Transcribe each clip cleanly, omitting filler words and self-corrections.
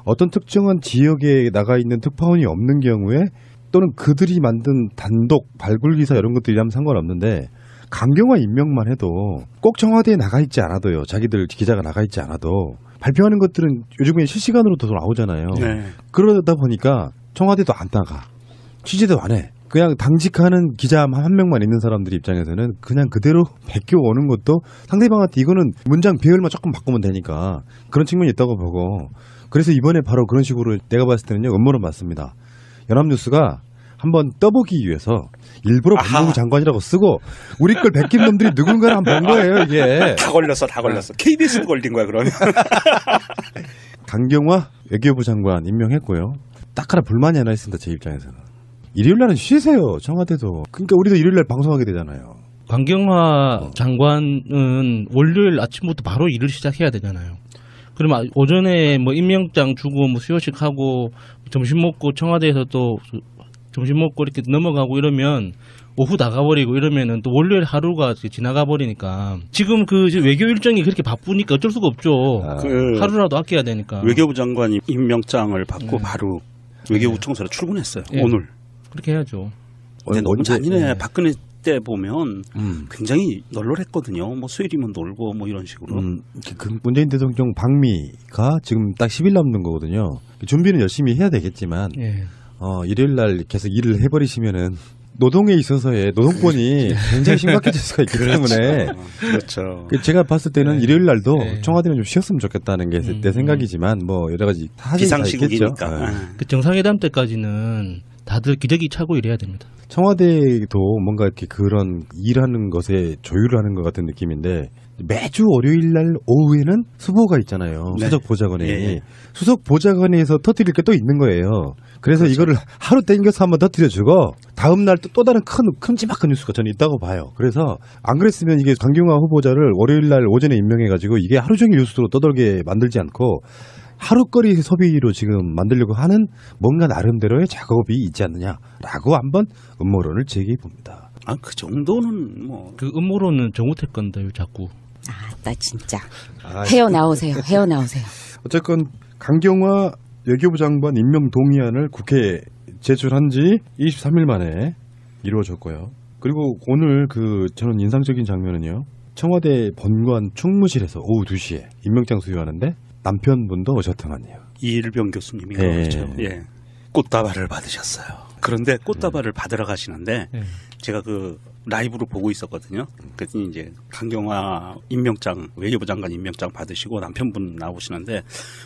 어떤 특정한 지역에 나가 있는 특파원이 없는 경우에 또는 그들이 만든 단독 발굴 기사 이런 것들이라면 상관없는데 강경화 임명만 해도 꼭 청와대에 나가 있지 않아도요. 자기들 기자가 나가 있지 않아도 발표하는 것들은 요즘에 실시간으로도 나오잖아요. 네. 그러다 보니까 청와대도 안 나가. 취재도 안 해. 그냥 당직하는 기자 한 명만 있는 사람들 입장에서는 그냥 그대로 베껴 오는 것도 상대방한테 이거는 문장 배열만 조금 바꾸면 되니까 그런 측면이 있다고 보고 그래서 이번에 바로 그런 식으로 내가 봤을 때는요. 음모론 맞습니다. 연합뉴스가 한번 떠보기 위해서 일부러 법무부 장관이라고 쓰고 우리 걸 베낀 놈들이 누군가를 한번 본 거예요. 이게. 다 걸렸어. KBS도 걸린 거야 그러면. 강경화 외교부 장관 임명했고요. 딱 하나 불만이 하나 있습니다. 제 입장에서는. 일요일 날은 쉬세요. 청와대도. 그러니까 우리도 일요일 날 방송하게 되잖아요. 강경화 장관은 월요일 아침부터 바로 일을 시작해야 되잖아요. 그러면 오전에 뭐 임명장 주고 뭐 수요식 하고 점심 먹고 청와대에서 또 점심 먹고 이렇게 넘어가고 이러면 오후 나가버리고 이러면은 또 월요일 하루가 지나가 버리니까 지금 그 외교 일정이 그렇게 바쁘니까 어쩔 수가 없죠. 하루라도 아껴야 되니까. 외교부 장관이 임명장을 받고 바로 외교부 청사로 출근했어요. 오늘. 그렇게 해야죠. 근데 너무 잔인해. 박근혜 때 보면 굉장히 널널했거든요. 뭐 수요일이면 놀고 뭐 이런 식으로. 그 문재인 대통령 방미가 지금 딱 10일 남는 거거든요. 준비는 열심히 해야 되겠지만 일요일 날 계속 일을 해버리시면은 노동에 있어서의 노동권이 굉장히 심각해질 수가 있기 때문에 그렇죠. 제가 봤을 때는 일요일 날도 청와대는 좀 쉬었으면 좋겠다는 게 내 생각이지만 뭐 여러 가지 사정이 다 있겠죠. 그 정상회담 때까지는 다들 기저귀 차고 일해야 됩니다. 청와대도 뭔가 이렇게 그런 일하는 것에 조율을 하는 것 같은 느낌인데 매주 월요일 날 오후에는 수보가 있잖아요. 네. 수석 보좌관이. 수석 보좌관에서 터뜨릴 게 또 있는 거예요. 그래서 그렇죠. 이거를 하루 땡겨서 한번 터뜨려주고 다음 날 또 다른 큼지막한 뉴스가 저는 있다고 봐요. 그래서 안 그랬으면 이게 강경화 후보자를 월요일 날 오전에 임명해가지고 이게 하루 종일 뉴스로 떠돌게 만들지 않고 하루거리 소비로 지금 만들려고 하는 뭔가 나름대로의 작업이 있지 않느냐라고 한번 음모론을 제기해 봅니다. 그 정도는 뭐. 그 음모론은 정우택 건데요, 자꾸. 나 진짜. 헤어나오세요. 어쨌건 강경화 외교부 장관 임명 동의안을 국회에 제출한 지 23일 만에 이루어졌고요. 그리고 오늘 저는 인상적인 장면은요. 청와대 본관 충무실에서 오후 2시에 임명장 수여하는데 남편분도 오셨더만요. 이일병 교수님이 그렇죠. 예. 꽃다발을 받으셨어요. 그런데 꽃다발을 받으러 가시는데 제가 라이브로 보고 있었거든요. 그랬더니 이제 강경화 임명장, 외교부 장관 임명장 받으시고 남편분 나오시는데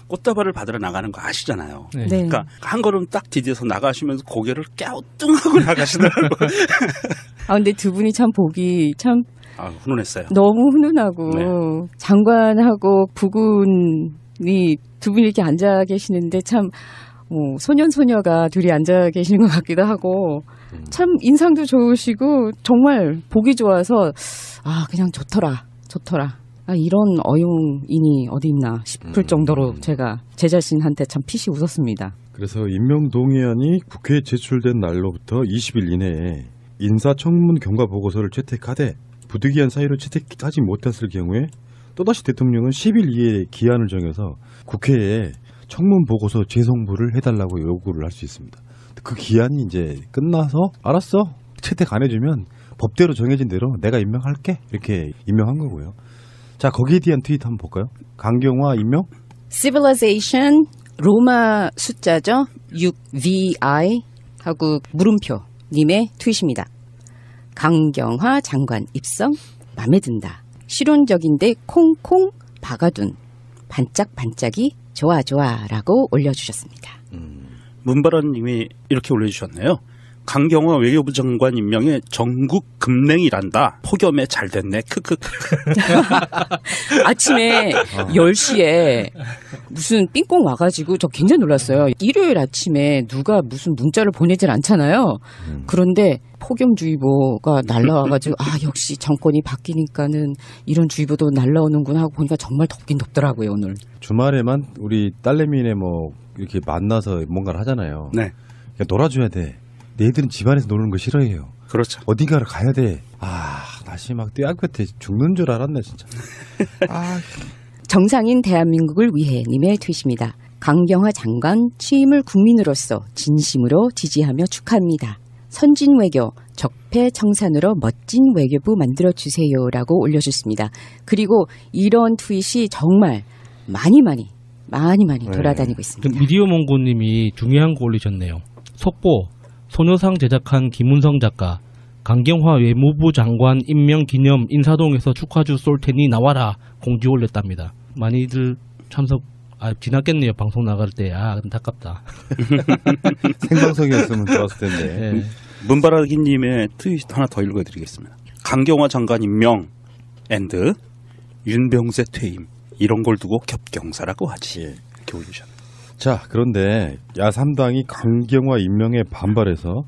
꽃다발을 받으러 나가는 거 아시잖아요. 네. 그러니까 한 걸음 딱 디뎌서 나가시면서 고개를 갸우뚱하고 나가시더라고요. 근데 두 분이 참 보기 참 훈훈했어요. 너무 훈훈하고 장관하고 부군이 두 분이 이렇게 앉아 계시는데 참 소년 소녀가 둘이 앉아 계시는 것 같기도 하고 참 인상도 좋으시고 정말 보기 좋아서 그냥 좋더라. 이런 어용인이 어디 있나 싶을 정도로 제가 제 자신한테 참 피시 웃었습니다. 그래서 임명 동의안이 국회에 제출된 날로부터 20일 이내에 인사청문 경과 보고서를 채택하되 부득이한 사유로 채택하지 못했을 경우에 또다시 대통령은 10일 이내에 기한을 정해서 국회에 청문 보고서 재송부를 해달라고 요구를 할 수 있습니다. 그 기한이 이제 끝나서 알았어 채택 안 해주면 법대로 정해진 대로 내가 임명할게 이렇게 임명한 거고요. 자 거기에 대한 트윗 한번 볼까요? 강경화 임명? Civilization 로마 숫자죠. 6VI 하고 물음표 님의 트윗입니다. 강경화 장관 입성 맘에 든다. 실용적인데 콩콩 박아둔 반짝반짝이 좋아라고 올려주셨습니다. 문바라님이 이렇게 올려주셨네요. 강경화 외교부 장관 임명에 전국 급냉이란다. 폭염에 잘 됐네. 크크크. 아침에 10시에 무슨 삥꽁 와가지고 저 굉장히 놀랐어요. 일요일 아침에 누가 무슨 문자를 보내질 않잖아요. 그런데 폭염주의보가 날라와가지고 역시 정권이 바뀌니까는 이런 주의보도 날라오는구나 하고 보니까 정말 덥긴 덥더라고요 오늘. 주말에만 우리 딸내미네 이렇게 만나서 뭔가를 하잖아요. 네. 그러니까 놀아줘야 돼. 얘들은 집안에서 노는 거 싫어해요. 그렇죠. 어딘가를 가야 돼. 날씨 막 떼약볕에 죽는 줄 알았네 진짜. 정상인 대한민국을 위해 님의 트윗입니다. 강경화 장관 취임을 국민으로서 진심으로 지지하며 축하합니다. 선진 외교, 적폐 청산으로 멋진 외교부 만들어주세요라고 올려줬습니다. 그리고 이런 트윗이 정말 많이 돌아다니고 있습니다. 미디어 몽고님이 중요한 거 올리셨네요. 속보, 소녀상 제작한 김은성 작가, 강경화 외무부 장관 임명 기념 인사동에서 축하주 쏠 테니 나와라 공지 올렸답니다. 많이들 참석 지났겠네요. 방송 나갈 때. 안타깝다. 생방송이었으면 좋았을 텐데. 네. 문바라기님의 트윗 하나 더 읽어드리겠습니다. 강경화 장관 임명 앤드 윤병세 퇴임 이런 걸 두고 겹경사라고 하지. 이렇게 올리셨네요. 자, 그런데 야3당이 강경화 임명에 반발해서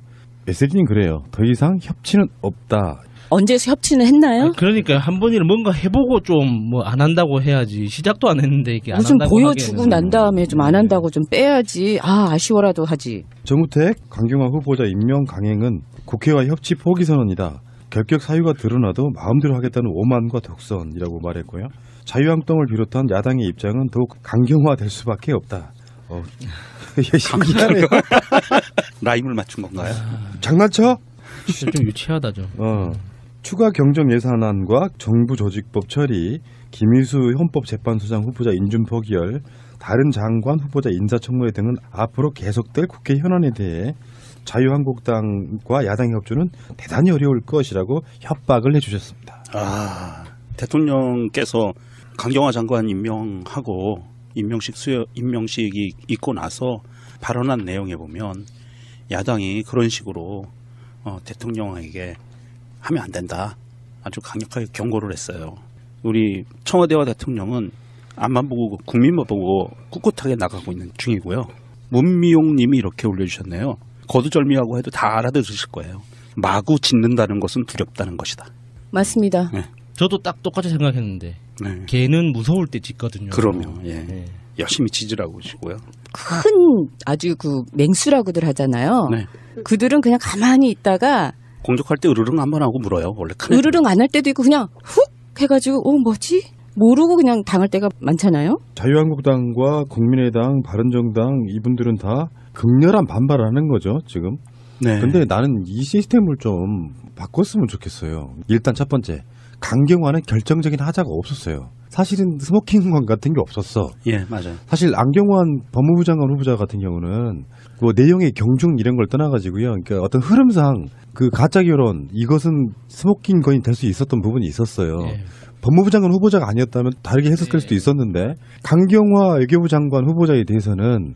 메시지는 그래요. 더 이상 협치는 없다. 언제 협치는 했나요? 그러니까 한 번이라도 뭔가 해보고 좀 뭐 안 한다고 해야지. 시작도 안 했는데 이게 안 무슨 한다고 보여주고 하기에는. 난 다음에 좀 안 한다고 좀 빼야지. 아쉬워라도 하지. 정우택 강경화 후보자 임명 강행은 국회와 협치 포기 선언이다. 결격 사유가 드러나도 마음대로 하겠다는 오만과 독선이라고 말했고요. 자유한국당을 비롯한 야당의 입장은 더욱 강경화될 수밖에 없다. 신기하네요. 라임을 맞춘 건가요? 장난쳐? 좀 유치하다죠. 추가 경정 예산안과 정부 조직법 처리, 김희수 헌법재판소장 후보자 인준 포기열, 다른 장관 후보자 인사청문회 등은 앞으로 계속될 국회 현안에 대해 자유한국당과 야당 협조는 대단히 어려울 것이라고 협박을 해주셨습니다. 대통령께서 강경화 장관 임명하고 임명식이 있고 나서 발언한 내용에 보면 야당이 그런 식으로 대통령에게 하면 안 된다. 아주 강력하게 경고를 했어요. 우리 청와대와 대통령은 앞만 보고 국민만 보고 꿋꿋하게 나가고 있는 중이고요. 문미용님이 이렇게 올려주셨네요. 거두절미하고 해도 다 알아들으실 거예요. 마구 짖는다는 것은 두렵다는 것이다. 맞습니다. 네. 저도 딱 똑같이 생각했는데 네. 개는 무서울 때 짖거든요. 그럼요. 예. 네. 열심히 짖으라고 하시고요. 큰 아주 그 맹수라고들 하잖아요. 네. 그들은 그냥 가만히 있다가 공격할 때 으르릉 한번 하고 물어요. 원래 큰 으르릉 안 할 때도 있고 그냥 훅 해가지고 뭐지? 모르고 그냥 당할 때가 많잖아요. 자유한국당과 국민의당, 바른정당 이분들은 다 극렬한 반발을 하는 거죠, 지금. 네. 근데 나는 이 시스템을 좀 바꿨으면 좋겠어요. 일단 첫 번째, 강경화는 결정적인 하자가 없었어요. 사실은 스모킹건 같은 게 없었어. 예, 맞아요. 사실 안경환 법무부 장관 후보자 같은 경우는 뭐 내용의 경중 이런 걸 떠나가지고요. 그러니까 어떤 흐름상 그 가짜 결혼 이것은 스모킹건이 될 수 있었던 부분이 있었어요. 예. 법무부 장관 후보자가 아니었다면 다르게 해석될 수도 있었는데 강경화 외교부 장관 후보자에 대해서는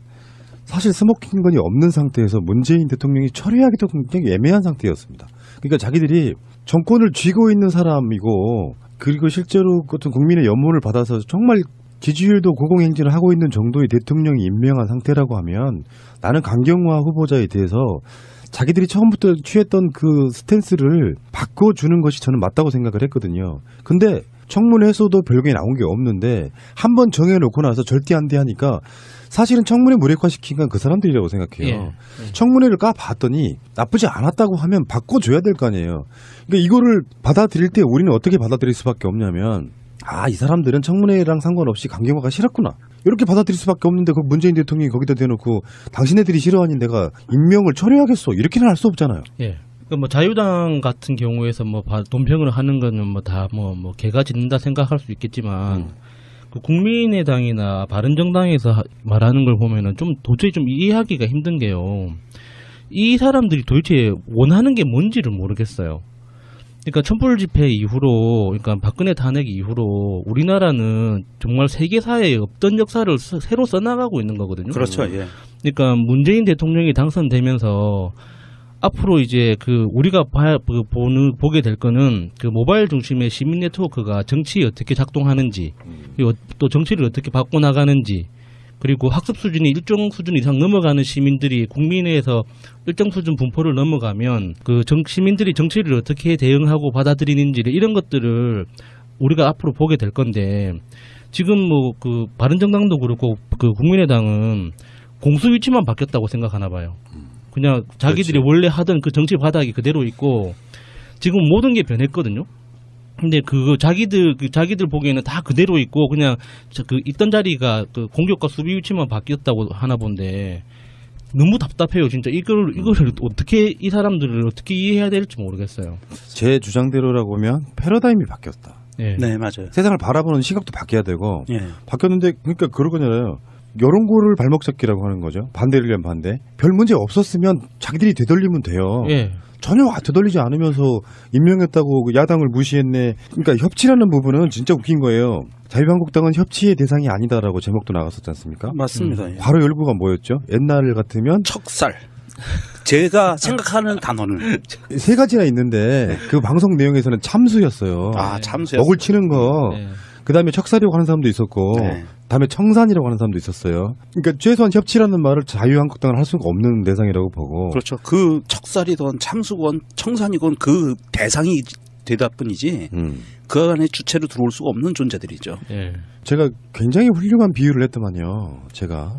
사실 스모킹건이 없는 상태에서 문재인 대통령이 처리하기도 굉장히 애매한 상태였습니다. 그러니까 자기들이 정권을 쥐고 있는 사람이고 그리고 실제로 어떤 국민의 연문을 받아서 정말 지지율도 고공행진을 하고 있는 정도의 대통령이 임명한 상태라고 하면 나는 강경화 후보자에 대해서 자기들이 처음부터 취했던 그 스탠스를 바꿔주는 것이 저는 맞다고 생각을 했거든요. 근데 청문회에서도 별게 나온 게 없는데 한 번 정해놓고 나서 절대 안 돼 하니까 사실은 청문회 무력화시킨 건 그 사람들이라고 생각해요. 청문회를 까봤더니 나쁘지 않았다고 하면 바꿔줘야 될 거 아니에요. 그러니까 이거를 받아들일 때 우리는 어떻게 받아들일 수밖에 없냐면 이 사람들은 청문회랑 상관없이 강경화가 싫었구나. 이렇게 받아들일 수밖에 없는데 그 문재인 대통령이 거기다 대놓고 당신네들이 싫어하니 내가 임명을 처리하겠어. 이렇게는 할 수 없잖아요. 예. 뭐 자유당 같은 경우에서 뭐 논평을 하는 거는 뭐 다 뭐 개가 짖는다 생각할 수 있겠지만 그 국민의당이나 바른정당에서 말하는 걸 보면은 좀 도저히 좀 이해하기가 힘든 게요. 이 사람들이 도대체 원하는 게 뭔지를 모르겠어요. 그러니까 촛불 집회 이후로, 그러니까 박근혜 탄핵 이후로 우리나라는 정말 세계사에 없던 역사를 새로 써나가고 있는 거거든요. 그렇죠. 예. 그러니까 문재인 대통령이 당선되면서 앞으로 이제 그 우리가 보게 될 거는 그 모바일 중심의 시민 네트워크가 정치에 어떻게 작동하는지, 그리고 또 정치를 어떻게 바꿔나가는지, 그리고 학습 수준이 일정 수준 이상 넘어가는 시민들이 국민회에서 일정 수준 분포를 넘어가면 그 시민들이 정치를 어떻게 대응하고 받아들이는지 이런 것들을 우리가 앞으로 보게 될 건데 지금 뭐 그 바른정당도 그렇고 그 국민의당은 공수 위치만 바뀌었다고 생각하나 봐요. 그냥 자기들이 그렇지. 원래 하던 그 정치 바닥이 그대로 있고 지금 모든 게 변했거든요. 근데 자기들 보기에는 다 그대로 있고 그냥 있던 자리가 그 공격과 수비 위치만 바뀌었다고 하나 본데 너무 답답해요 진짜. 이거를 어떻게 이 사람들을 어떻게 이해해야 될지 모르겠어요. 제 주장대로라고 하면 패러다임이 바뀌었다. 예. 네, 맞아요. 세상을 바라보는 시각도 바뀌어야 되고 예. 바뀌었는데 그러니까 그런 거잖아요. 요런 거를 발목 잡기라고 하는 거죠. 반대를 위한 반대. 별 문제 없었으면 자기들이 되돌리면 돼요. 예. 전혀 되돌리지 않으면서 임명했다고 야당을 무시했네. 그러니까 협치라는 부분은 진짜 웃긴 거예요. 자유한국당은 협치의 대상이 아니다라고 제목도 나갔었지 않습니까? 맞습니다. 예. 바로 열구가 뭐였죠? 옛날 같으면 척살. 제가 생각하는 단어는 세 가지나 있는데 그 방송 내용에서는 참수였어요. 참수였어요. 먹을 치는 거. 예. 그다음에 척살이라고 하는 사람도 있었고 네. 다음에 청산이라고 하는 사람도 있었어요. 그러니까 최소한 협치라는 말을 자유한국당은 할 수가 없는 대상이라고 보고. 그렇죠. 그 척살이건 참수건 청산이건 그 대상이 되다 뿐이지 그 안에 주체로 들어올 수가 없는 존재들이죠. 예. 제가 굉장히 훌륭한 비유를 했더만요. 제가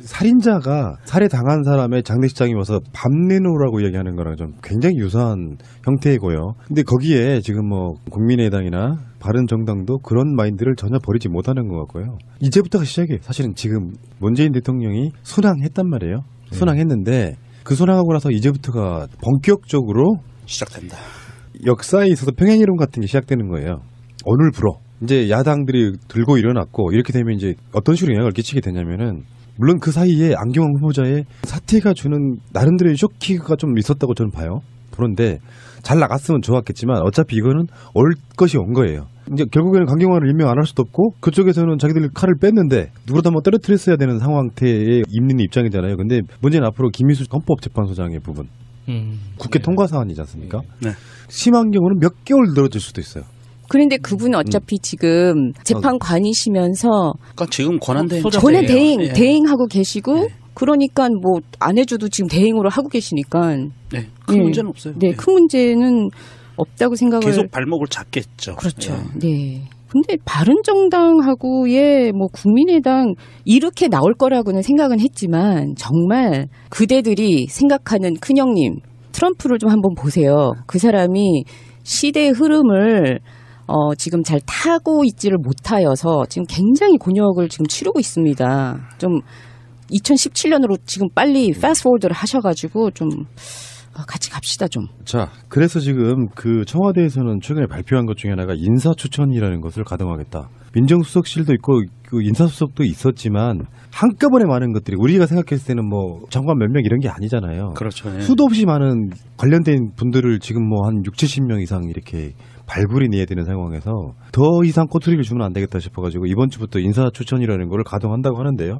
살인자가 살해당한 사람의 장례식장에 와서 밥 내놓으라고 얘기하는 거랑 좀 굉장히 유사한 형태이고요. 근데 거기에 지금 뭐 국민의당이나 바른정당도 그런 마인드를 전혀 버리지 못하는 것 같고요. 이제부터가 시작이에요. 사실은 지금 문재인 대통령이 순항했단 말이에요. 순항했는데 그 순항하고 나서 이제부터가 본격적으로 시작된다. 역사에 있어서 평행이론 같은 게 시작되는 거예요. 오늘부로 이제 야당들이 들고 일어났고 이렇게 되면 이제 어떤 식으로 영향을 끼치게 되냐면은 물론 그 사이에 안경환 후보자의 사태가 주는 나름대로의 쇼키가 좀 있었다고 저는 봐요. 그런데 잘 나갔으면 좋았겠지만 어차피 이거는 올 것이 온 거예요. 이제 결국에는 강경환을 임명 안 할 수도 없고 그쪽에서는 자기들 칼을 뺐는데 누구라도 한번 떨어뜨렸어야 되는 상황태에 있는 입장이잖아요. 근데 문제는 앞으로 김희수 헌법재판소장의 부분. 국회 통과 사안이지 않습니까? 네. 심한 경우는 몇 개월 늘어질 수도 있어요. 그런데 그분은 어차피 지금 재판관이시면서 그러니까 지금 권한대행 권한 예. 대행하고 계시고 네. 그러니까 뭐 안 해줘도 지금 대행으로 하고 계시니까 네, 큰 네. 문제는 없어요. 네, 큰 문제는 없다고 생각을 계속 발목을 잡겠죠. 그렇죠. 예. 네. 근데 바른정당하고의 뭐 국민의당 이렇게 나올 거라고는 생각은 했지만 정말 그대들이 생각하는 큰형님 트럼프를 좀 한번 보세요. 그 사람이 시대의 흐름을 지금 잘 타고 있지를 못하여서 지금 굉장히 곤욕을 지금 치르고 있습니다. 좀 2017년으로 지금 빨리 패스트포워드를 하셔가지고 좀 같이 갑시다 좀. 자, 그래서 지금 그 청와대에서는 최근에 발표한 것 중에 하나가 인사추천이라는 것을 가동하겠다. 민정수석실도 있고 그 인사수석도 있었지만 한꺼번에 많은 것들이 우리가 생각했을 때는 뭐 장관 몇 명 이런 게 아니잖아요. 그렇죠. 예. 수도 없이 많은 관련된 분들을 지금 뭐 한 60-70명 이상 이렇게 발굴이 내야 되는 상황에서 더 이상 꼬투리를 주면 안 되겠다 싶어가지고 이번 주부터 인사추천이라는 걸 가동한다고 하는데요.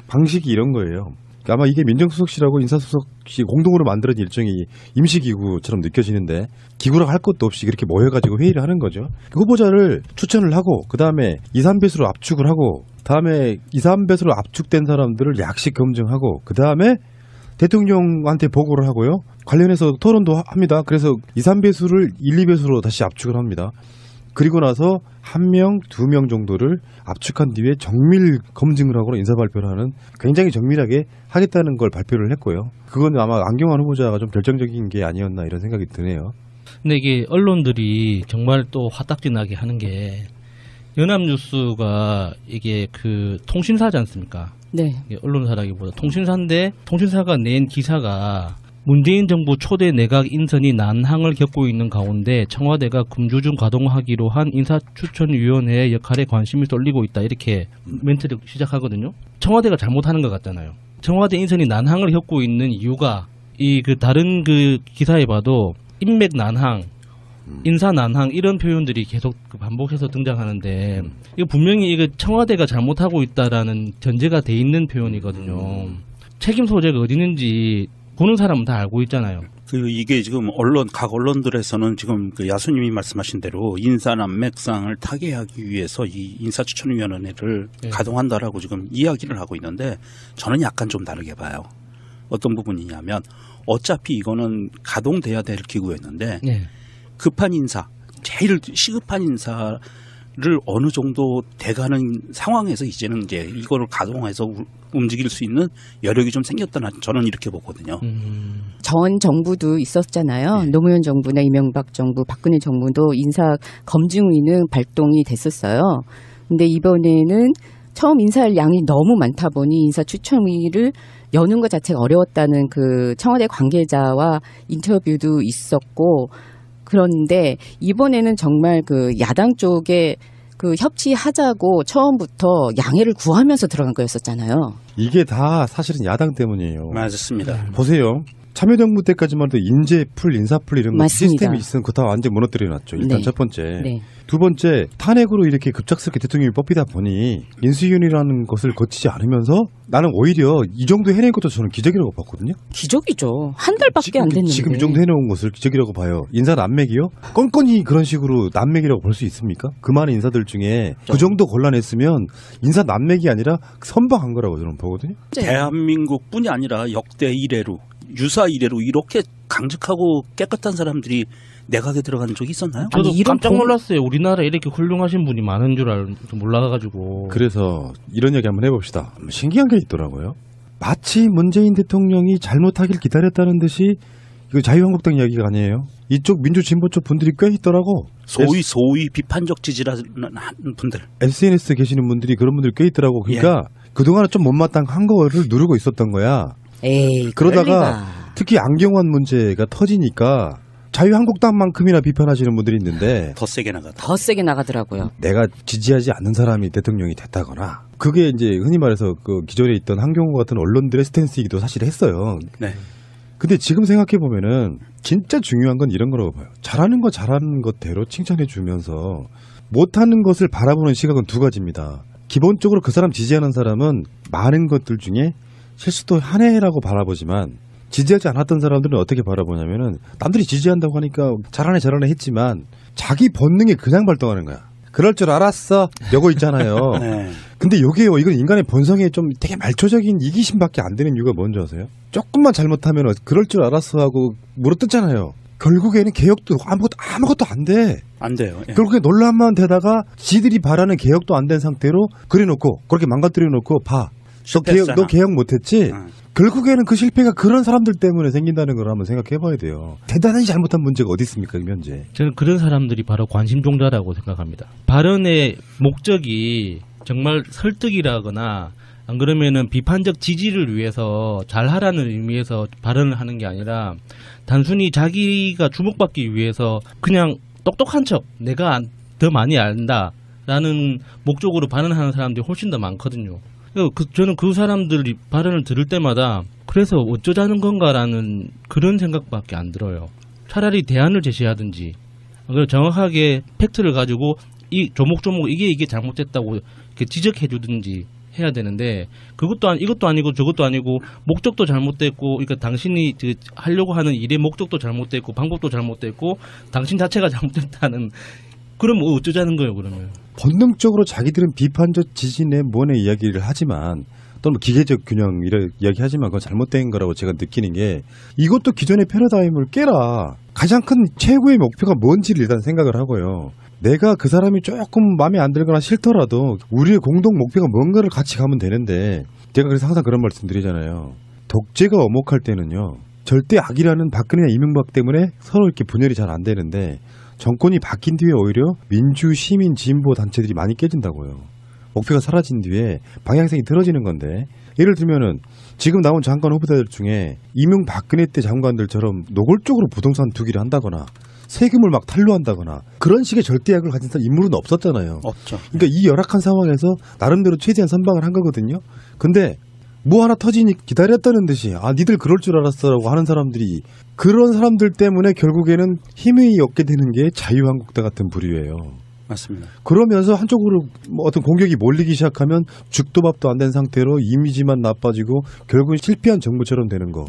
방식이 이런 거예요. 아마 이게 민정수석실하고 인사수석이 공동으로 만들어진 일종의 임시기구처럼 느껴지는데 기구라고 할 것도 없이 그렇게 모여가지고 회의를 하는 거죠. 후보자를 추천을 하고 그 다음에 2, 3배수로 압축을 하고 다음에 2, 3배수로 압축된 사람들을 약식 검증하고 그 다음에 대통령한테 보고를 하고요. 관련해서 토론도 합니다. 그래서 2, 3배수를 1, 2배수로 다시 압축을 합니다. 그리고 나서 1명, 2명 정도를 압축한 뒤에 정밀 검증을 하고 인사 발표를 하는 굉장히 정밀하게 하겠다는 걸 발표를 했고요. 그건 아마 안경환 후보자가 좀 결정적인 게 아니었나 이런 생각이 드네요. 근데 이게 언론들이 정말 또 화딱지 나게 하는 게 연합뉴스가 이게 그 통신사지 않습니까? 네. 언론사라기보다 통신사인데 통신사가 낸 기사가 문재인 정부 초대 내각 인선이 난항을 겪고 있는 가운데 청와대가 금주중 가동하기로 한 인사추천위원회의 역할에 관심이 쏠리고 있다. 이렇게 멘트를 시작하거든요. 청와대가 잘못하는 것 같잖아요. 청와대 인선이 난항을 겪고 있는 이유가 이 그 다른 그 기사에 봐도 인맥 난항, 인사 난항 이런 표현들이 계속 반복해서 등장하는데 이거 분명히 이거 청와대가 잘못하고 있다라는 전제가 돼 있는 표현이거든요. 책임 소재가 어디 있는지 보는 사람은 다 알고 있잖아요. 이게 지금 각 언론들에서는 지금 그 야수님이 말씀하신 대로 인사 난맥상을 타개하기 위해서 이 인사추천위원회를 가동한다라고 지금 이야기를 하고 있는데 저는 약간 좀 다르게 봐요. 어떤 부분이냐면 어차피 이거는 가동돼야 될 기구였는데 급한 인사, 제일 시급한 인사를 어느 정도 돼가는 상황에서 이제는 이제 이거를 가동해서 움직일 수 있는 여력이 좀 생겼다 저는 이렇게 보거든요. 전 정부도 있었잖아요. 노무현 정부나 이명박 정부, 박근혜 정부도 인사 검증위는 발동이 됐었어요. 근데 이번에는 처음 인사할 양이 너무 많다 보니 인사 추천위를 여는 것 자체가 어려웠다는 그 청와대 관계자와 인터뷰도 있었고, 그런데 이번에는 정말 그 야당 쪽에 그 협치하자고 처음부터 양해를 구하면서 들어간 거였었잖아요. 이게 다 사실은 야당 때문이에요. 맞습니다. 보세요. 참여정부 때까지만 해도 인재풀, 인사풀 이런 거 맞습니다. 시스템이 있으면 그거 다 완전 무너뜨려놨죠. 일단 네. 첫 번째. 네. 두 번째, 탄핵으로 이렇게 급작스럽게 대통령이 뽑히다 보니 인수위원회라는 것을 거치지 않으면서 나는 오히려 이 정도 해낸 것도 저는 기적이라고 봤거든요. 기적이죠. 한 달밖에 안 됐는데. 지금 이 정도 해놓은 것을 기적이라고 봐요. 인사 난맥이요? 건건이 그런 식으로 난맥이라고 볼 수 있습니까? 그 많은 인사들 중에 그 정도 곤란했으면 인사 난맥이 아니라 선방한 거라고 저는 보거든요. 대한민국뿐이 아니라 역대 이래로 유사 이래로 이렇게 강직하고 깨끗한 사람들이 내각에 들어간 적이 있었나요? 저도 아니, 이런 깜짝 놀랐어요. 우리나라에 이렇게 훌륭하신 분이 많은 줄 몰라가지고. 그래서 이런 얘기 한번 해봅시다. 신기한 게 있더라고요. 마치 문재인 대통령이 잘못하길 기다렸다는 듯이 이거 자유한국당 이야기가 아니에요. 이쪽 민주진보 쪽 분들이 꽤 있더라고. 소위 비판적 지지라는 분들. SNS 계시는 분들이 그런 분들이 꽤 있더라고. 그러니까 그동안은 좀 못마땅한 거를 누르고 있었던 거야. 에이, 그러다가 그럴 리가. 특히 안경환 문제가 터지니까 자유한국당만큼이나 비판하시는 분들이 있는데 더 세게 나가다. 더 세게 나가더라고요. 내가 지지하지 않는 사람이 대통령이 됐다거나 그게 이제 흔히 말해서 그 기존에 있던 한경호 같은 언론들의 스탠스이기도 사실 했어요. 네. 근데 지금 생각해 보면은 진짜 중요한 건 이런 거라고 봐요. 잘하는 거 잘하는 것대로 칭찬해 주면서 못하는 것을 바라보는 시각은 두 가지입니다. 기본적으로 그 사람 지지하는 사람은 많은 것들 중에 실수도 한 해라고 바라보지만 지지하지 않았던 사람들은 어떻게 바라보냐면은 남들이 지지한다고 하니까 잘하네 했지만 자기 본능이 그냥 발동하는 거야. 그럴 줄 알았어. 요거 있잖아요. 네. 근데 요게요. 이건 인간의 본성에 좀 되게 말초적인 이기심밖에 안 되는 이유가 뭔지 아세요? 조금만 잘못하면 그럴 줄 알았어 하고 물어뜯잖아요. 결국에는 개혁도 아무것도 안 돼. 안 돼요. 예. 결국에 논란만 되다가 지들이 바라는 개혁도 안 된 상태로 그려놓고 그렇게 망가뜨려 놓고 봐. 너 개혁 못했지? 결국에는 그 실패가 그런 사람들 때문에 생긴다는 걸 한번 생각해봐야 돼요. 대단히 잘못한 문제가 어디 있습니까, 현재? 저는 그런 사람들이 바로 관심종자라고 생각합니다. 발언의 목적이 정말 설득이라거나 안 그러면은 비판적 지지를 위해서 잘하라는 의미에서 발언을 하는 게 아니라 단순히 자기가 주목받기 위해서 그냥 똑똑한 척 내가 더 많이 안다라는 목적으로 발언하는 사람들이 훨씬 더 많거든요. 저는 그 사람들이 발언을 들을 때마다 그래서 어쩌자는 건가라는 그런 생각밖에 안 들어요. 차라리 대안을 제시하든지 정확하게 팩트를 가지고 이 조목조목 이게 잘못됐다고 이렇게 지적해 주든지 해야 되는데 이것도 아니고 저것도 아니고 목적도 잘못됐고 그러니까 당신이 하려고 하는 일의 목적도 잘못됐고 방법도 잘못됐고 당신 자체가 잘못됐다는 그럼 어쩌자는 거예요 그러면. 본능적으로 자기들은 비판적 지지네 뭐네 이야기를 하지만 또는 기계적 균형 이런 이야기하지만 그건 잘못된 거라고 제가 느끼는 게 이것도 기존의 패러다임을 깨라. 가장 큰 최고의 목표가 뭔지를 일단 생각을 하고요. 내가 그 사람이 조금 마음에 안 들거나 싫더라도 우리의 공동 목표가 뭔가를 같이 가면 되는데 제가 그래서 항상 그런 말씀 드리잖아요. 독재가 엄혹할 때는요. 절대 악이라는 박근혜나 이명박 때문에 서로 이렇게 분열이 잘 안 되는데 정권이 바뀐 뒤에 오히려 민주, 시민, 진보 단체들이 많이 깨진다고요. 목표가 사라진 뒤에 방향성이 틀어지는 건데 예를 들면은 지금 나온 장관 후보자들 중에 이명박근혜 때 장관들처럼 노골적으로 부동산 투기를 한다거나 세금을 막 탈루한다거나 그런 식의 절대악을 가진 인물은 없었잖아요. 없죠. 그러니까 이 열악한 상황에서 나름대로 최대한 선방을 한 거거든요. 근데 뭐 하나 터지니 기다렸다는 듯이 니들 그럴 줄 알았어라고 하는 사람들이 그런 사람들 때문에 결국에는 힘이 얻게 되는 게 자유한국당 같은 부류예요. 맞습니다. 그러면서 한쪽으로 뭐 어떤 공격이 몰리기 시작하면 죽도 밥도 안 된 상태로 이미지만 나빠지고 결국은 실패한 정부처럼 되는 거.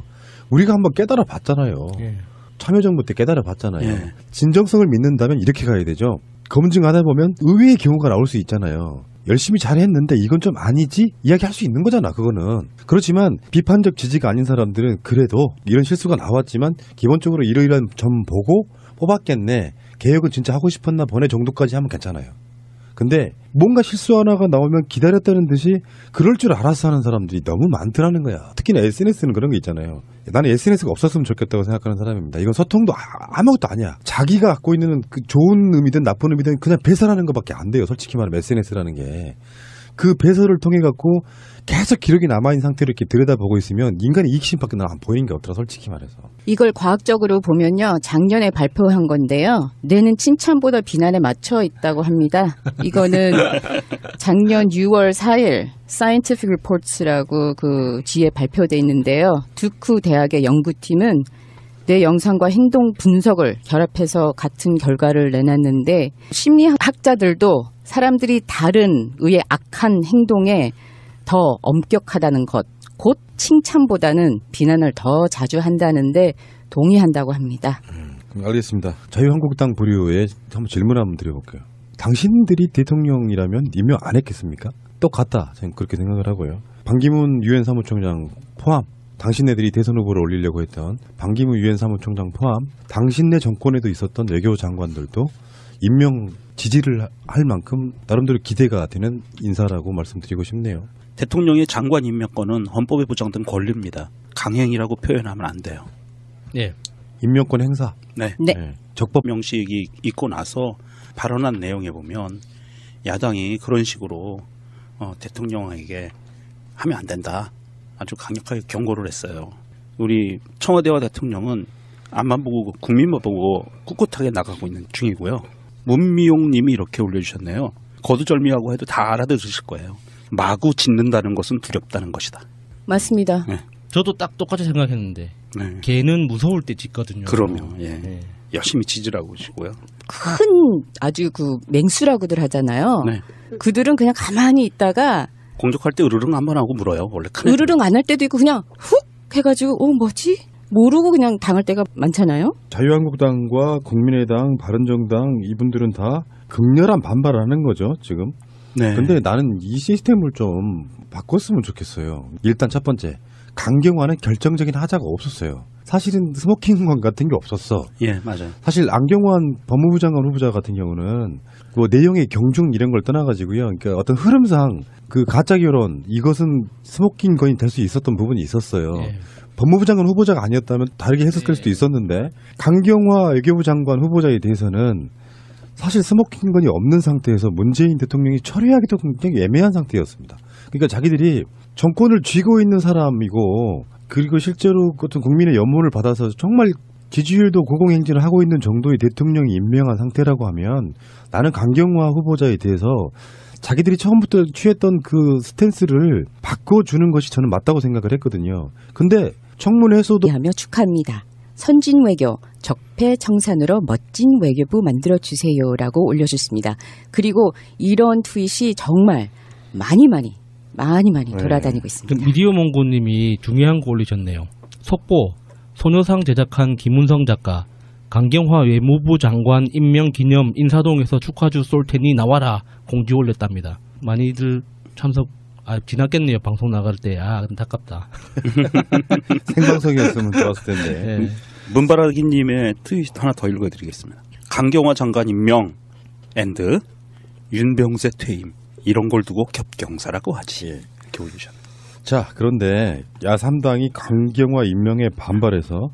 우리가 한번 깨달아 봤잖아요. 예. 참여정부 때 깨달아 봤잖아요. 예. 진정성을 믿는다면 이렇게 가야 되죠. 검증하다 보면 의외의 경우가 나올 수 있잖아요. 열심히 잘했는데 이건 좀 아니지? 이야기할 수 있는 거잖아, 그거는. 그렇지만 비판적 지지가 아닌 사람들은 그래도 이런 실수가 나왔지만 기본적으로 이러이러한 점 보고 뽑았겠네. 개혁은 진짜 하고 싶었나 보네 정도까지 하면 괜찮아요. 근데 뭔가 실수 하나가 나오면 기다렸다는 듯이 그럴 줄 알아서 하는 사람들이 너무 많더라는 거야. 특히나 SNS는 그런 게 있잖아요. 나는 SNS가 없었으면 좋겠다고 생각하는 사람입니다. 이건 소통도 아무것도 아니야. 자기가 갖고 있는 그 좋은 의미든 나쁜 의미든 그냥 배설하는 것밖에 안 돼요. 솔직히 말하면 SNS라는 게. 그 배설을 통해 갖고 계속 기록이 남아있는 상태로 이렇게 들여다보고 있으면 인간의 이익심밖에 안 보이는 게 없더라, 솔직히 말해서. 이걸 과학적으로 보면요, 작년에 발표한 건데요. 뇌는 칭찬보다 비난에 맞춰 있다고 합니다. 이거는 작년 6월 4일 Scientific Reports라고 그 지에 발표돼 있는데요. 두쿠 대학의 연구팀은 뇌 영상과 행동 분석을 결합해서 같은 결과를 내놨는데, 심리학자들도 사람들이 다른 의의 악한 행동에 더 엄격하다는 것, 곧 칭찬보다는 비난을 더 자주 한다는데 동의한다고 합니다. 알겠습니다. 자유한국당 부류에 한번 질문 한번 드려볼게요. 당신들이 대통령이라면 임명 안 했겠습니까? 똑같다. 저는 그렇게 생각을 하고요. 반기문 유엔 사무총장 포함, 당신네들이 대선 후보를 올리려고 했던 반기문 유엔 사무총장 포함, 당신네 정권에도 있었던 외교 장관들도 임명 지지를 할 만큼 나름대로 기대가 되는 인사라고 말씀드리고 싶네요. 대통령의 장관 임명권은 헌법에 보장된 권리입니다. 강행이라고 표현하면 안 돼요. 예. 임명권 행사. 네. 네. 적법 명식이 있고 나서 발언한 내용에 보면 야당이 그런 식으로 대통령에게 하면 안 된다. 아주 강력하게 경고를 했어요. 우리 청와대와 대통령은 앞만 보고 국민만 보고 꿋꿋하게 나가고 있는 중이고요. 문미용 님이 이렇게 올려주셨네요. 거두절미하고 해도 다 알아들으실 거예요. 마구 짖는다는 것은 두렵다는 것이다. 맞습니다. 네. 저도 딱 똑같이 생각했는데 네. 개는 무서울 때 짖거든요. 그러면 예. 네. 열심히 짖으라고 하시고요. 큰 아주 그 맹수라고들 하잖아요. 네. 그들은 그냥 가만히 있다가 공격할 때 으르릉 한 번 하고 물어요. 원래 큰 애들은. 으르릉 안 할 때도 있고 그냥 훅 해가지고 뭐지? 모르고 그냥 당할 때가 많잖아요. 자유한국당과 국민의당, 바른정당 이분들은 다 극렬한 반발을 하는 거죠, 지금. 네. 근데 나는 이 시스템을 좀 바꿨으면 좋겠어요. 일단 첫 번째, 강경화는 결정적인 하자가 없었어요. 사실은 스모킹건 같은 게 없었어. 예, 맞아요. 사실 안경환 법무부 장관 후보자 같은 경우는 뭐 내용의 경중 이런 걸 떠나가지고요. 그러니까 어떤 흐름상 그 가짜 결혼 이것은 스모킹건이 될 수 있었던 부분이 있었어요. 예. 법무부 장관 후보자가 아니었다면 다르게 해석될 수도 있었는데 강경화 외교부 장관 후보자에 대해서는 사실 스모킹건이 없는 상태에서 문재인 대통령이 처리하기도 굉장히 애매한 상태였습니다. 그러니까 자기들이 정권을 쥐고 있는 사람이고 그리고 실제로 어떤 국민의 연문을 받아서 정말 지지율도 고공행진을 하고 있는 정도의 대통령이 임명한 상태라고 하면 나는 강경화 후보자에 대해서 자기들이 처음부터 취했던 그 스탠스를 바꿔주는 것이 저는 맞다고 생각을 했거든요. 근데 청문회에서도 하며 축하합니다. 선진 외교, 적폐 청산으로 멋진 외교부 만들어주세요라고 올려주셨습니다. 그리고 이런 트윗이 정말 많이 돌아다니고 있습니다. 미디어몽고님이 중요한 거 올리셨네요. 속보, 소녀상 제작한 김은성 작가, 강경화 외무부 장관 임명 기념 인사동에서 축하주 쏠 테니 나와라 공지 올렸답니다. 많이들 참석 지났겠네요. 방송 나갈 때. 안타깝다. 생방송이었으면 좋았을 텐데. 네. 문바라기님의 트윗 하나 더 읽어드리겠습니다. 강경화 장관 임명 앤드 윤병세 퇴임 이런 걸 두고 겹경사라고 하지. 이렇게 올리셨네요. 자, 그런데 야3당이 강경화 임명에 반발해서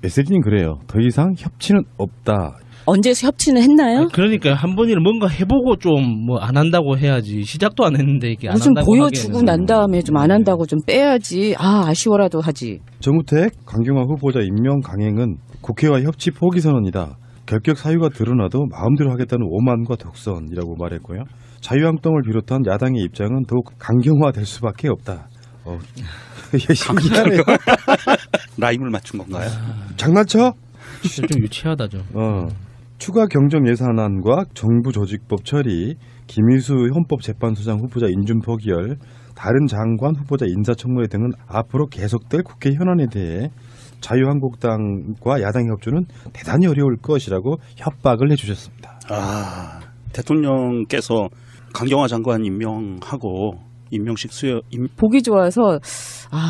메시지는 그래요. 더 이상 협치는 없다. 언제 협치는 했나요? 그러니까 한 번이라도 뭔가 해보고 좀 뭐 안 한다고 해야지. 시작도 안 했는데 이게 안 무슨 한다고 보여주고 하기에는. 난 다음에 좀 안 한다고 좀 빼야지. 아쉬워라도 하지. 정우택 강경화 후보자 임명 강행은 국회와 협치 포기 선언이다. 결격 사유가 드러나도 마음대로 하겠다는 오만과 독선이라고 말했고요. 자유한국당을 비롯한 야당의 입장은 더욱 강경화될 수밖에 없다. 신기하네요. 라임을 맞춘 건가요? 장난쳐? 진짜 좀 유치하다 좀. 추가 경정 예산안과 정부 조직법 처리, 김희수 헌법재판소장 후보자 인준 포기열, 다른 장관 후보자 인사청문회 등은 앞으로 계속될 국회 현안에 대해 자유한국당과 야당 협조는 대단히 어려울 것이라고 협박을 해주셨습니다. 대통령께서 강경화 장관 임명하고 임명식 수여 보기 좋아서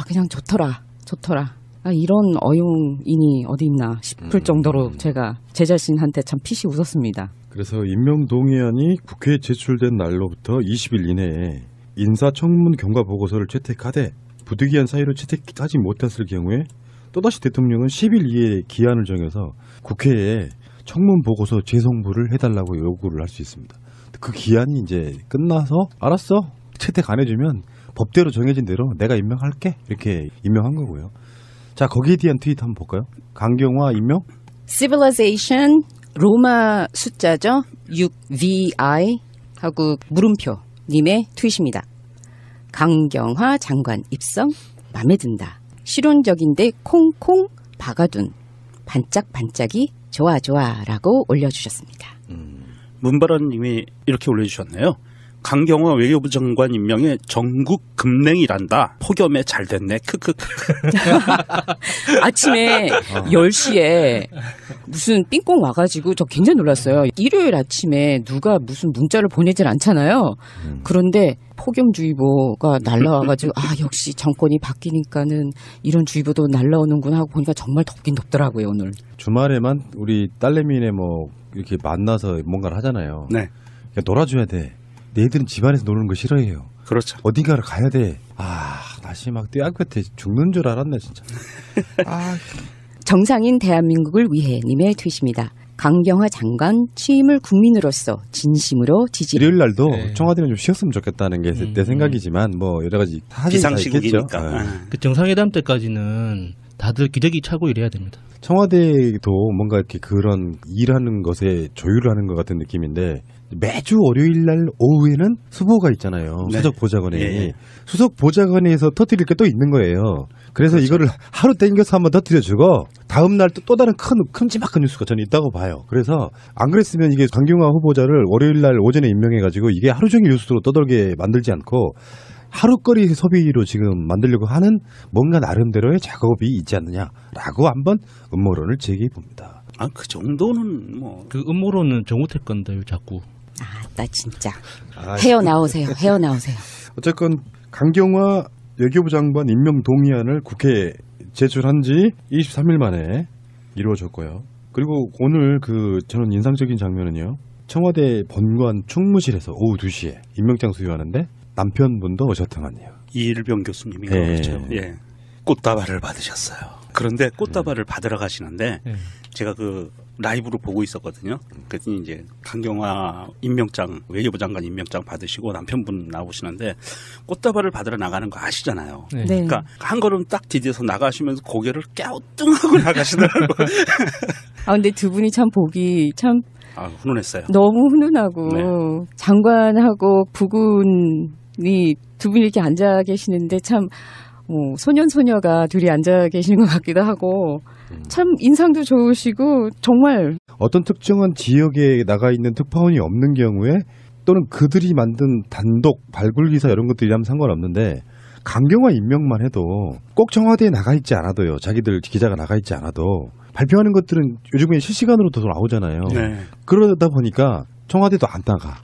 그냥 좋더라. 이런 어용인이 어디 있나 싶을 정도로 제가 제 자신한테 참 피시 웃었습니다. 그래서 임명동의안이 국회에 제출된 날로부터 20일 이내에 인사청문 경과 보고서를 채택하되 부득이한 사유로 채택하지 못했을 경우에 또다시 대통령은 10일 이내에 기한을 정해서 국회에 청문 보고서 재송부를 해달라고 요구를 할 수 있습니다. 그 기한이 이제 끝나서 알았어 채택 안 해주면 법대로 정해진 대로 내가 임명할게 이렇게 임명한 거고요. 자 거기에 대한 트윗 한번 볼까요? 강경화 임명? Civilization 로마 숫자죠. 6VI 하고 물음표 님의 트윗입니다. 강경화 장관 입성 마음에 든다. 실용적인데 콩콩 박아둔 반짝반짝이 좋아 좋아라고 올려주셨습니다. 문바라님이 이렇게 올려주셨네요. 강경화 외교부 장관 임명에 전국 급냉이란다. 폭염에 잘 됐네. 크크크. 아침에 10시에 무슨 삥꽁 와가지고 저 굉장히 놀랐어요. 일요일 아침에 누가 무슨 문자를 보내질 않잖아요. 그런데 폭염주의보가 날라와가지고 아 역시 정권이 바뀌니까는 이런 주의보도 날라오는구나 하고 보니까 정말 덥긴 덥더라고요 오늘. 주말에만 우리 딸내미네 뭐 이렇게 만나서 뭔가를 하잖아요. 네. 그러니까 놀아줘야 돼. 얘들은 집안에서 노는 거 싫어해요. 그렇죠. 어딘가를 가야 돼. 아 날씨 막 떼약볕에 죽는 줄 알았네 진짜. 아. 정상인 대한민국을 위해 님의 트윗입니다. 강경화 장관 취임을 국민으로서 진심으로 지지. 일요일 날도 네. 청와대는 좀 쉬었으면 좋겠다는 게 내 생각이지만 뭐 여러 가지 사실이 다 있겠죠. 비상시국이니까. 네. 그 정상회담 때까지는 다들 기저귀 차고 일해야 됩니다. 청와대도 뭔가 이렇게 그런 일하는 것에 조율을 하는 것 같은 느낌인데 매주 월요일 날 오후에는 수보가 있잖아요. 네. 수석 보좌관이. 예. 수석 보좌관에서 터뜨릴 게 또 있는 거예요. 그래서 이거를 하루 땡겨서 한번 터뜨려주고 다음 날 또 다른 큼지막한 뉴스가 저는 있다고 봐요. 그래서 안 그랬으면 이게 강경화 후보자를 월요일 날 오전에 임명해가지고 이게 하루 종일 뉴스로 떠돌게 만들지 않고 하루거리 소비로 지금 만들려고 하는 뭔가 나름대로의 작업이 있지 않느냐라고 한번 음모론을 제기해 봅니다. 아, 그 정도는 뭐. 그 음모론은 정우택 건데요, 자꾸. 아, 나 진짜. 아, 헤어나오세요. 헤어나오세요. 어쨌건 강경화 외교부 장관 임명 동의안을 국회에 제출한 지 23일 만에 이루어졌고요. 그리고 오늘 저는 인상적인 장면은요. 청와대 본관 충무실에서 오후 2시에 임명장 수여하는데 남편분도 오셨더만요. 이일병 교수님인가 예. 그렇죠. 예. 꽃다발을 받으셨어요. 그런데 꽃다발을 받으러 가시는데 예. 제가 그 라이브로 보고 있었거든요. 그랬더니 이제 강경화 임명장 외교부 장관 임명장 받으시고 남편분 나오시는데 꽃다발을 받으러 나가는 거 아시잖아요. 네. 네. 그러니까 한 걸음 딱 디뎌서 나가시면서 고개를 갸우뚱하고 나가시더라고요. 아, 근데 두 분이 참 보기 참 아, 훈훈했어요. 너무 훈훈하고 네. 장관하고 부군이 두 분이 이렇게 앉아 계시는데 참 소년 소녀가 둘이 앉아 계시는 것 같기도 하고 참 인상도 좋으시고 정말 어떤 특정한 지역에 나가 있는 특파원이 없는 경우에 또는 그들이 만든 단독 발굴 기사 이런 것들이라면 상관없는데 강경화 임명만 해도 꼭 청와대에 나가 있지 않아도요. 자기들 기자가 나가 있지 않아도 발표하는 것들은 요즘에 실시간으로도 나오잖아요. 네. 그러다 보니까 청와대도 안 나가.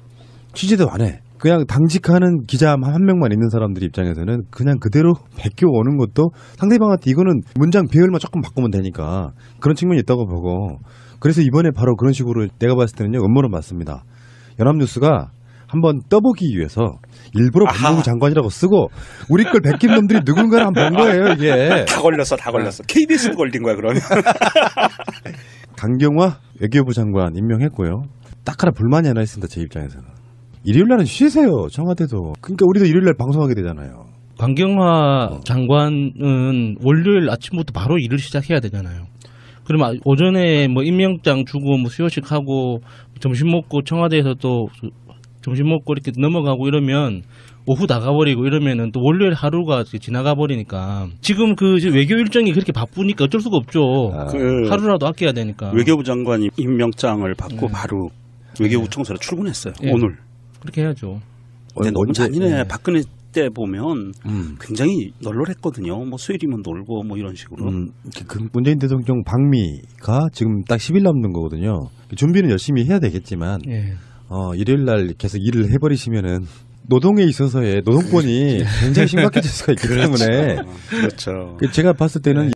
취재도 안 해. 그냥 당직하는 기자 한 명만 있는 사람들 입장에서는 그냥 그대로 베껴 오는 것도 상대방한테 이거는 문장 배열만 조금 바꾸면 되니까 그런 측면이 있다고 보고 그래서 이번에 바로 그런 식으로 내가 봤을 때는요 음모론 맞습니다. 연합뉴스가 한번 떠보기 위해서 일부러 법무부 장관이라고 쓰고 우리 걸 베낀 놈들이 누군가를 한번 본 거예요 이게. 다 걸렸어. KBS도 걸린 거야 그러면. 강경화 외교부 장관 임명했고요. 딱 하나 불만이 하나 있습니다 제 입장에서는. 일요일 날은 쉬세요 청와대도. 그러니까 우리도 일요일 날 방송하게 되잖아요. 강경화 장관은 월요일 아침부터 바로 일을 시작해야 되잖아요. 그러면 오전에 뭐 임명장 주고 뭐 수여식 하고 점심 먹고 청와대에서 또 점심 먹고 이렇게 넘어가고 이러면 오후 나가버리고 이러면은 또 월요일 하루가 지나가 버리니까 지금 그 외교 일정이 그렇게 바쁘니까 어쩔 수가 없죠. 하루라도 아껴야 되니까. 외교부 장관이 임명장을 받고 바로 외교부 청사로 출근했어요. 예. 오늘. 그렇게 해야죠. 근데 너무 잔인해. 네. 박근혜 때 보면 굉장히 널널했거든요. 뭐 수요일이면 놀고 뭐 이런 식으로. 그 문재인 대통령 방미가 지금 딱 10일 남는 거거든요. 준비는 열심히 해야 되겠지만 예. 일요일 날 계속 일을 해버리시면은 노동에 있어서의 노동권이 굉장히 심각해질 수가 있기 때문에 그렇죠. 제가 봤을 때는